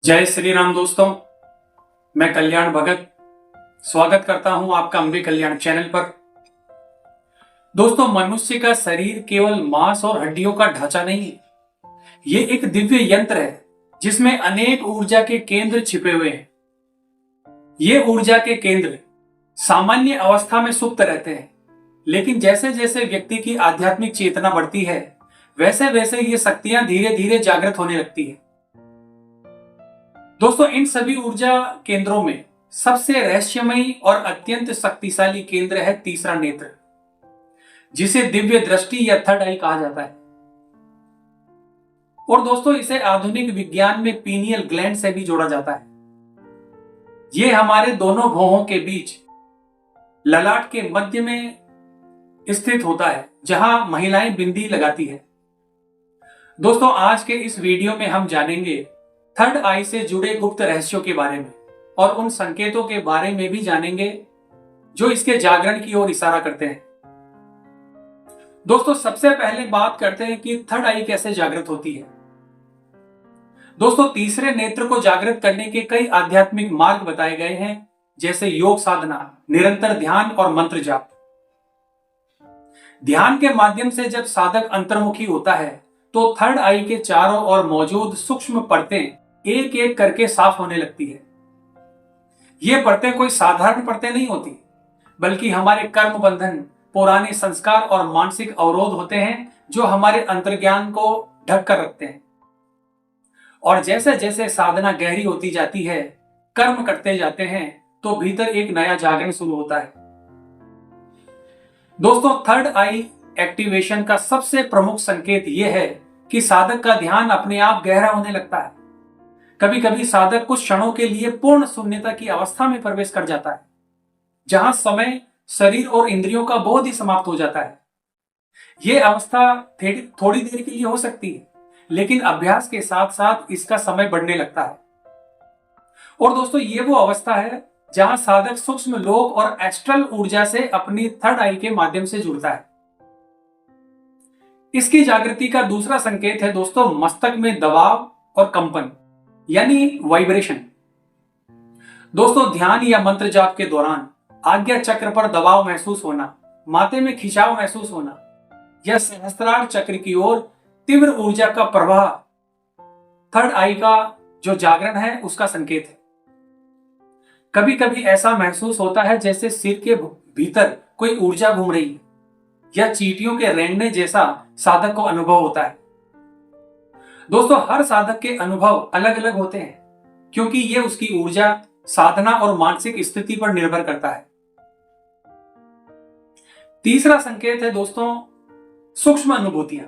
जय श्री राम दोस्तों, मैं कल्याण भगत स्वागत करता हूं आपका अंबे कल्याण चैनल पर। दोस्तों, मनुष्य का शरीर केवल मांस और हड्डियों का ढांचा नहीं है, ये एक दिव्य यंत्र है जिसमें अनेक ऊर्जा के केंद्र छिपे हुए हैं। ये ऊर्जा के केंद्र सामान्य अवस्था में सुप्त रहते हैं, लेकिन जैसे जैसे व्यक्ति की आध्यात्मिक चेतना बढ़ती है, वैसे वैसे ये शक्तियां धीरे धीरे जागृत होने लगती है। दोस्तों, इन सभी ऊर्जा केंद्रों में सबसे रहस्यमयी और अत्यंत शक्तिशाली केंद्र है तीसरा नेत्र, जिसे दिव्य दृष्टि या थर्ड आई कहा जाता है। और दोस्तों, इसे आधुनिक विज्ञान में पीनियल ग्लैंड से भी जोड़ा जाता है। यह हमारे दोनों भौहों के बीच ललाट के मध्य में स्थित होता है, जहां महिलाएं बिंदी लगाती है। दोस्तों, आज के इस वीडियो में हम जानेंगे थर्ड आई से जुड़े गुप्त रहस्यों के बारे में और उन संकेतों के बारे में भी जानेंगे जो इसके जागरण की ओर इशारा करते हैं। दोस्तों, सबसे पहले बात करते हैं कि थर्ड आई कैसे जागृत होती है। दोस्तों, तीसरे नेत्र को जागृत करने के कई आध्यात्मिक मार्ग बताए गए हैं, जैसे योग साधना, निरंतर ध्यान और मंत्र जाप। ध्यान के माध्यम से जब साधक अंतर्मुखी होता है तो थर्ड आई के चारों ओर मौजूद सूक्ष्म परतें एक एक करके साफ होने लगती है। ये परतें कोई साधारण परतें नहीं होती, बल्कि हमारे कर्म बंधन, पुराने संस्कार और मानसिक अवरोध होते हैं जो हमारे अंतर्ज्ञान को ढक कर रखते हैं। और जैसे जैसे साधना गहरी होती जाती है, कर्म करते जाते हैं, तो भीतर एक नया जागरण शुरू होता है। दोस्तों, थर्ड आई एक्टिवेशन का सबसे प्रमुख संकेत यह है कि साधक का ध्यान अपने आप गहरा होने लगता है। कभी कभी साधक कुछ क्षणों के लिए पूर्ण शून्यता की अवस्था में प्रवेश कर जाता है, जहां समय, शरीर और इंद्रियों का बोध ही समाप्त हो जाता है। यह अवस्था थोड़ी देर के लिए हो सकती है, लेकिन अभ्यास के साथ साथ इसका समय बढ़ने लगता है। और दोस्तों, ये वो अवस्था है जहां साधक सूक्ष्म लोक और एस्ट्रल ऊर्जा से अपनी थर्ड आई के माध्यम से जुड़ता है। इसकी जागृति का दूसरा संकेत है दोस्तों, मस्तक में दबाव और कंपन, यानी वाइब्रेशन। दोस्तों, ध्यान या मंत्र जाप के दौरान आज्ञा चक्र पर दबाव महसूस होना, माथे में खिंचाव महसूस होना या सहस्त्रार चक्र की ओर तीव्र ऊर्जा का प्रवाह थर्ड आई का जो जागरण है उसका संकेत है। कभी कभी ऐसा महसूस होता है जैसे सिर के भीतर कोई ऊर्जा घूम रही है या चींटियों के रेंगने जैसा साधक को अनुभव होता है। दोस्तों, हर साधक के अनुभव अलग अलग होते हैं, क्योंकि ये उसकी ऊर्जा, साधना और मानसिक स्थिति पर निर्भर करता है। तीसरा संकेत है दोस्तों, सूक्ष्म अनुभूतियां।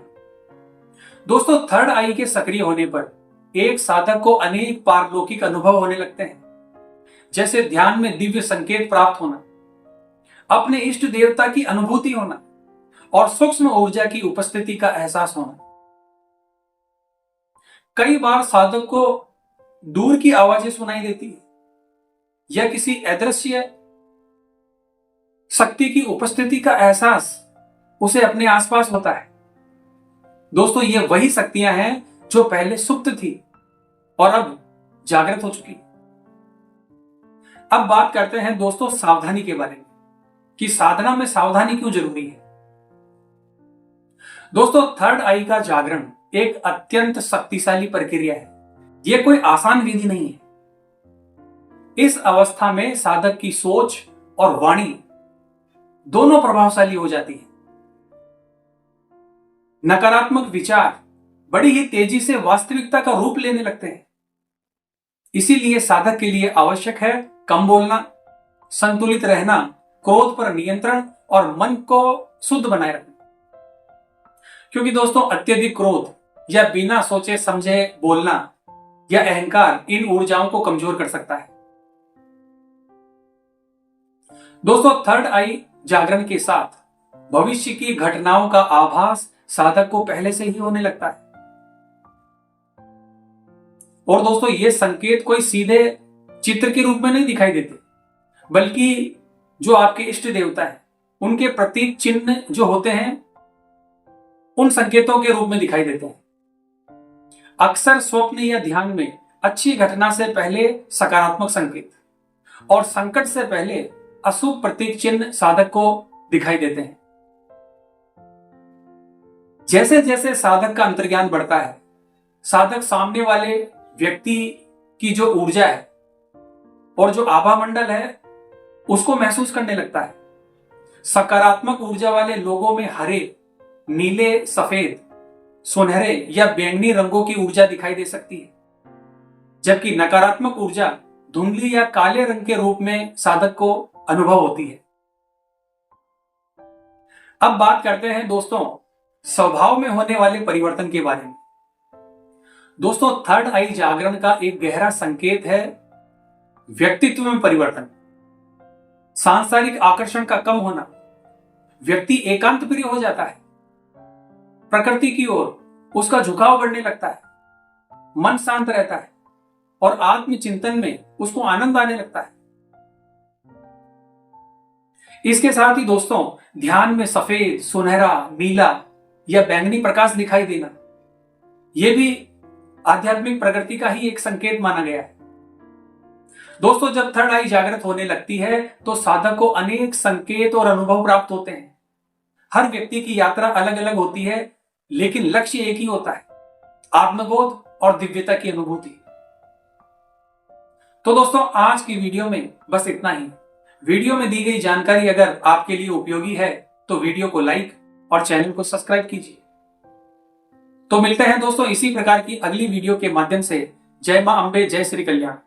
दोस्तों, थर्ड आई के सक्रिय होने पर एक साधक को अनेक पारलौकिक अनुभव होने लगते हैं, जैसे ध्यान में दिव्य संकेत प्राप्त होना, अपने इष्ट देवता की अनुभूति होना और सूक्ष्म ऊर्जा की उपस्थिति का एहसास होना। कई बार साधक को दूर की आवाजें सुनाई देती है या किसी अदृश्य शक्ति की उपस्थिति का एहसास उसे अपने आसपास होता है। दोस्तों, ये वही शक्तियां हैं जो पहले सुप्त थी और अब जागृत हो चुकी। अब बात करते हैं दोस्तों सावधानी के बारे में, कि साधना में सावधानी क्यों जरूरी है। दोस्तों, थर्ड आई का जागरण एक अत्यंत शक्तिशाली प्रक्रिया है। यह कोई आसान विधि नहीं है। इस अवस्था में साधक की सोच और वाणी दोनों प्रभावशाली हो जाती है। नकारात्मक विचार बड़ी ही तेजी से वास्तविकता का रूप लेने लगते हैं। इसीलिए साधक के लिए आवश्यक है कम बोलना, संतुलित रहना, क्रोध पर नियंत्रण और मन को शुद्ध बनाए रखना। क्योंकि दोस्तों, अत्यधिक क्रोध या बिना सोचे समझे बोलना या अहंकार इन ऊर्जाओं को कमजोर कर सकता है। दोस्तों, थर्ड आई जागरण के साथ भविष्य की घटनाओं का आभास साधक को पहले से ही होने लगता है। और दोस्तों, ये संकेत कोई सीधे चित्र के रूप में नहीं दिखाई देते, बल्कि जो आपके इष्ट देवता है उनके प्रतीक चिन्ह जो होते हैं उन संकेतों के रूप में दिखाई देते हैं। अक्सर स्वप्न या ध्यान में अच्छी घटना से पहले सकारात्मक संकेत और संकट से पहले अशुभ प्रतीक चिन्ह साधक को दिखाई देते हैं। जैसे जैसे साधक का अंतर्ज्ञान बढ़ता है, साधक सामने वाले व्यक्ति की जो ऊर्जा है और जो आभा मंडल है उसको महसूस करने लगता है। सकारात्मक ऊर्जा वाले लोगों में हरे, नीले, सफेद, सुनहरे या बैंगनी रंगों की ऊर्जा दिखाई दे सकती है, जबकि नकारात्मक ऊर्जा धुंधली या काले रंग के रूप में साधक को अनुभव होती है। अब बात करते हैं दोस्तों स्वभाव में होने वाले परिवर्तन के बारे में। दोस्तों थर्ड आई जागरण का एक गहरा संकेत है व्यक्तित्व में परिवर्तन। सांसारिक आकर्षण का कम होना, व्यक्ति एकांत प्रिय हो जाता है, प्रकृति की ओर उसका झुकाव बढ़ने लगता है, मन शांत रहता है और आत्मचिंतन में उसको आनंद आने लगता है। इसके साथ ही दोस्तों ध्यान में सफेद, सुनहरा, नीला या बैंगनी प्रकाश दिखाई देना, यह भी आध्यात्मिक प्रगति का ही एक संकेत माना गया है। दोस्तों जब थर्ड आई जागृत होने लगती है तो साधक को अनेक संकेत और अनुभव प्राप्त होते हैं। हर व्यक्ति की यात्रा अलग अलग होती है, लेकिन लक्ष्य एक ही होता है, आत्मबोध और दिव्यता की अनुभूति। तो दोस्तों आज की वीडियो में बस इतना ही। वीडियो में दी गई जानकारी अगर आपके लिए उपयोगी है तो वीडियो को लाइक और चैनल को सब्सक्राइब कीजिए। तो मिलते हैं दोस्तों इसी प्रकार की अगली वीडियो के माध्यम से। जय मां अंबे, जय श्री कल्याण।